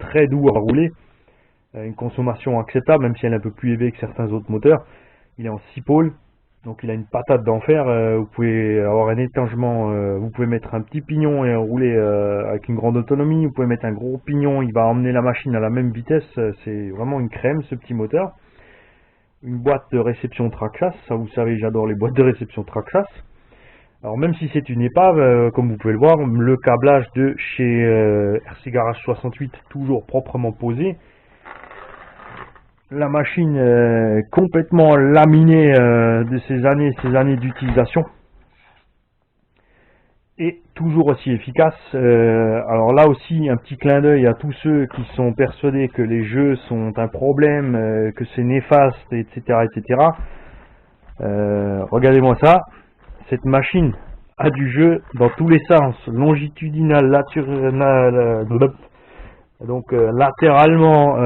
très doux à rouler, une consommation acceptable, même si elle est un peu plus élevée que certains autres moteurs. Il est en 6 pôles, donc il a une patate d'enfer. Vous pouvez avoir un étangement, vous pouvez mettre un petit pignon et rouler avec une grande autonomie. Vous pouvez mettre un gros pignon, il va emmener la machine à la même vitesse. C'est vraiment une crème ce petit moteur. Une boîte de réception track-chasse, ça vous savez, j'adore les boîtes de réception track-chasse. Alors même si c'est une épave, comme vous pouvez le voir, le câblage de chez RC Garage 68 toujours proprement posé. La machine complètement laminée de ces années d'utilisation. Et toujours aussi efficace. Alors là aussi, un petit clin d'œil à tous ceux qui sont persuadés que les jeux sont un problème, que c'est néfaste, etc. etc. Regardez-moi ça. Cette machine a du jeu dans tous les sens, longitudinal, latéral, donc latéralement.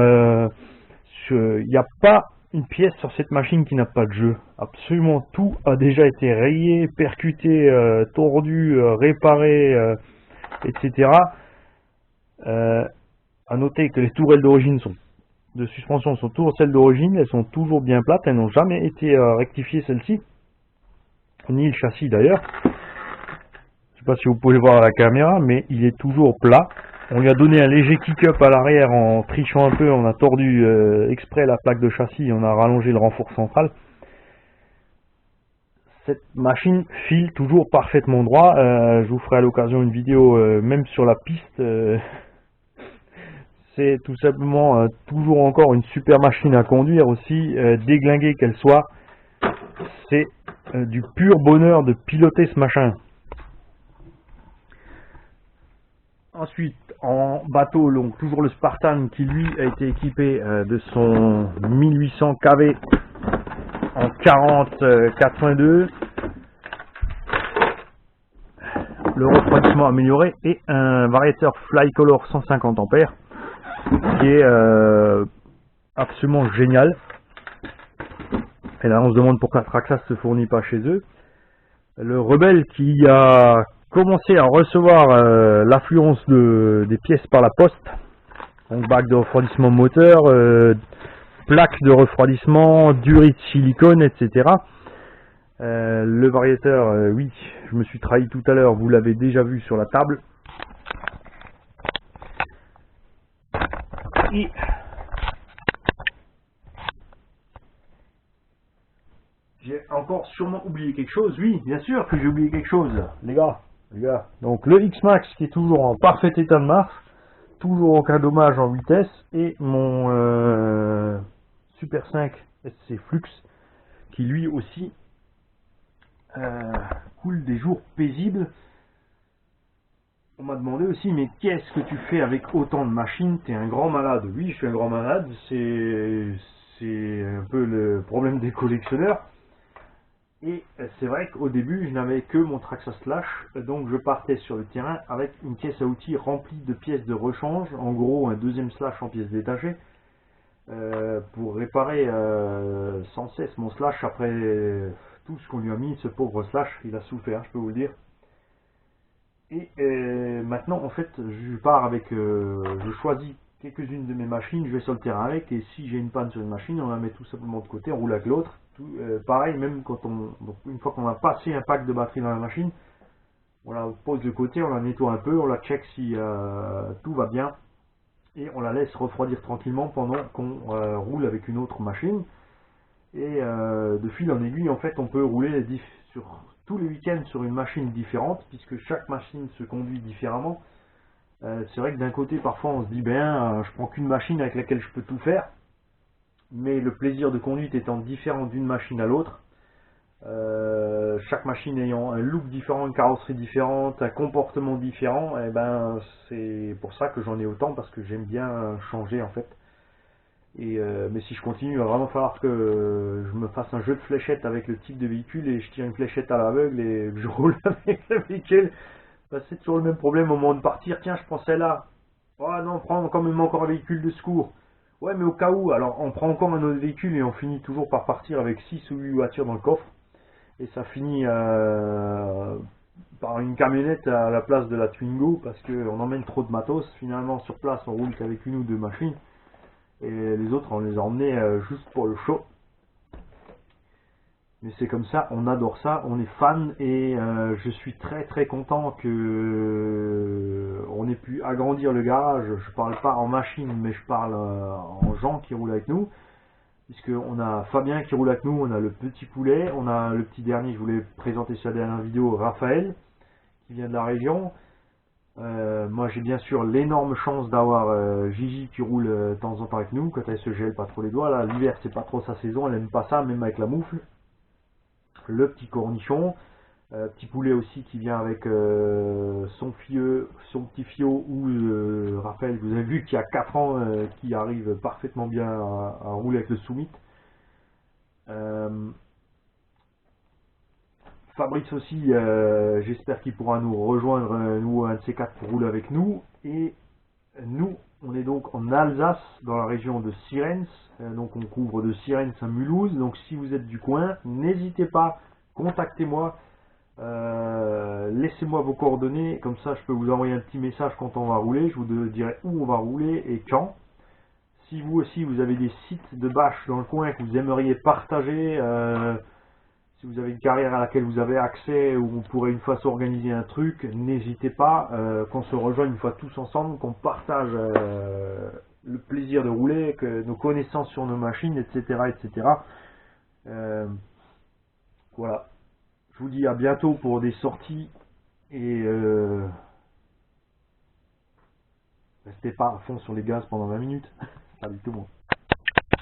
Il n'y a pas une pièce sur cette machine qui n'a pas de jeu. Absolument tout a déjà été rayé, percuté, tordu, réparé, etc. À noter que les tourelles d'origine de suspension sont toujours celles d'origine, elles sont toujours bien plates, elles n'ont jamais été rectifiées celles-ci, ni le châssis d'ailleurs. Je ne sais pas si vous pouvez le voir à la caméra, mais il est toujours plat. On lui a donné un léger kick-up à l'arrière en trichant un peu, on a tordu exprès la plaque de châssis, on a rallongé le renfort central. Cette machine file toujours parfaitement droit. Je vous ferai à l'occasion une vidéo même sur la piste. C'est tout simplement toujours encore une super machine à conduire aussi, déglinguée qu'elle soit. C'est du pur bonheur de piloter ce machin. Ensuite, en bateau, donc toujours le Spartan qui lui a été équipé de son 1800 kV en 40-82, le refroidissement amélioré et un variateur Flycolor 150 ampères qui est absolument génial. Et là on se demande pourquoi Traxxas ne se fournit pas chez eux. Le Rebelle qui a commencé à recevoir l'affluence des pièces par la poste, donc bac de refroidissement moteur, plaque de refroidissement, durite silicone, etc. Le variateur, oui, je me suis trahi tout à l'heure, vous l'avez déjà vu sur la table. Et j'ai encore sûrement oublié quelque chose. Oui, bien sûr que j'ai oublié quelque chose, les gars. Donc le X-Max qui est toujours en parfait état de marche, toujours aucun dommage en vitesse, et mon Super 5 SC Flux qui lui aussi coule des jours paisibles. On m'a demandé aussi, mais qu'est-ce que tu fais avec autant de machines? T'es un grand malade. Oui, je suis un grand malade, c'est un peu le problème des collectionneurs. Et c'est vrai qu'au début, je n'avais que mon Traxxas Slash, donc je partais sur le terrain avec une caisse à outils remplie de pièces de rechange, en gros un deuxième Slash en pièces détachées, pour réparer sans cesse mon Slash après tout ce qu'on lui a mis, ce pauvre Slash, il a souffert, je peux vous le dire. Et maintenant, en fait, je pars avec, je choisis quelques-unes de mes machines, je vais sur le terrain avec, et si j'ai une panne sur une machine, on la met tout simplement de côté, on roule avec l'autre. Pareil, même quand donc une fois qu'on a passé un pack de batterie dans la machine, on la pose de côté, on la nettoie un peu, on la check si tout va bien, et on la laisse refroidir tranquillement pendant qu'on roule avec une autre machine. Et de fil en aiguille, en fait, on peut rouler sur tous les week-ends sur une machine différente, puisque chaque machine se conduit différemment. C'est vrai que d'un côté, parfois, on se dit, je prends qu'une machine avec laquelle je peux tout faire, mais le plaisir de conduite étant différent d'une machine à l'autre, chaque machine ayant un look différent, une carrosserie différente, un comportement différent, et c'est pour ça que j'en ai autant, parce que j'aime bien changer en fait. Et mais si je continue, il va vraiment falloir que je me fasse un jeu de fléchettes avec le type de véhicule et je tire une fléchette à l'aveugle et je roule avec le véhicule. C'est toujours le même problème au moment de partir. Tiens, je prends celle-là. Oh non, prends quand même encore un véhicule de secours. Ouais, mais au cas où, alors on prend encore un autre véhicule et on finit toujours par partir avec 6 ou 8 voitures dans le coffre. Et ça finit par une camionnette à la place de la Twingo parce qu'on emmène trop de matos. Finalement, sur place, on roule qu'avec une ou deux machines. Et les autres, on les a emmenés juste pour le show. Mais c'est comme ça, on adore ça, on est fan et je suis très très content que on ait pu agrandir le garage. Je parle pas en machine, mais je parle en gens qui roulent avec nous. Puisque on a Fabien qui roule avec nous, on a le petit poulet, on a le petit dernier, je voulais présenter sur la dernière vidéo, Raphaël, qui vient de la région. Moi j'ai bien sûr l'énorme chance d'avoir Gigi qui roule de temps en temps avec nous, quand elle se gèle pas trop les doigts. Là l'hiver c'est pas trop sa saison, elle aime pas ça, même avec la moufle. Le petit cornichon, petit poulet aussi qui vient avec son petit fiot, ou Raphaël, vous avez vu, qui a 4 ans, qui arrive parfaitement bien à rouler avec le Soumit. Fabrice aussi, j'espère qu'il pourra nous rejoindre, nous, un de ces quatre, pour rouler avec nous. Et nous, on est donc en Alsace, dans la région de Sierentz, donc on couvre de Sierentz à Mulhouse. Donc si vous êtes du coin, n'hésitez pas, contactez-moi, laissez-moi vos coordonnées, comme ça je peux vous envoyer un petit message quand on va rouler, je vous dirai où on va rouler et quand. Si vous aussi vous avez des sites de bâches dans le coin que vous aimeriez partager, si vous avez une carrière à laquelle vous avez accès, ou on pourrait une fois s'organiser un truc, n'hésitez pas, qu'on se rejoigne une fois tous ensemble, qu'on partage le plaisir de rouler, que nos connaissances sur nos machines, etc. etc. Voilà. Je vous dis à bientôt pour des sorties et restez pas à fond sur les gaz pendant 20 minutes. Salut tout le monde.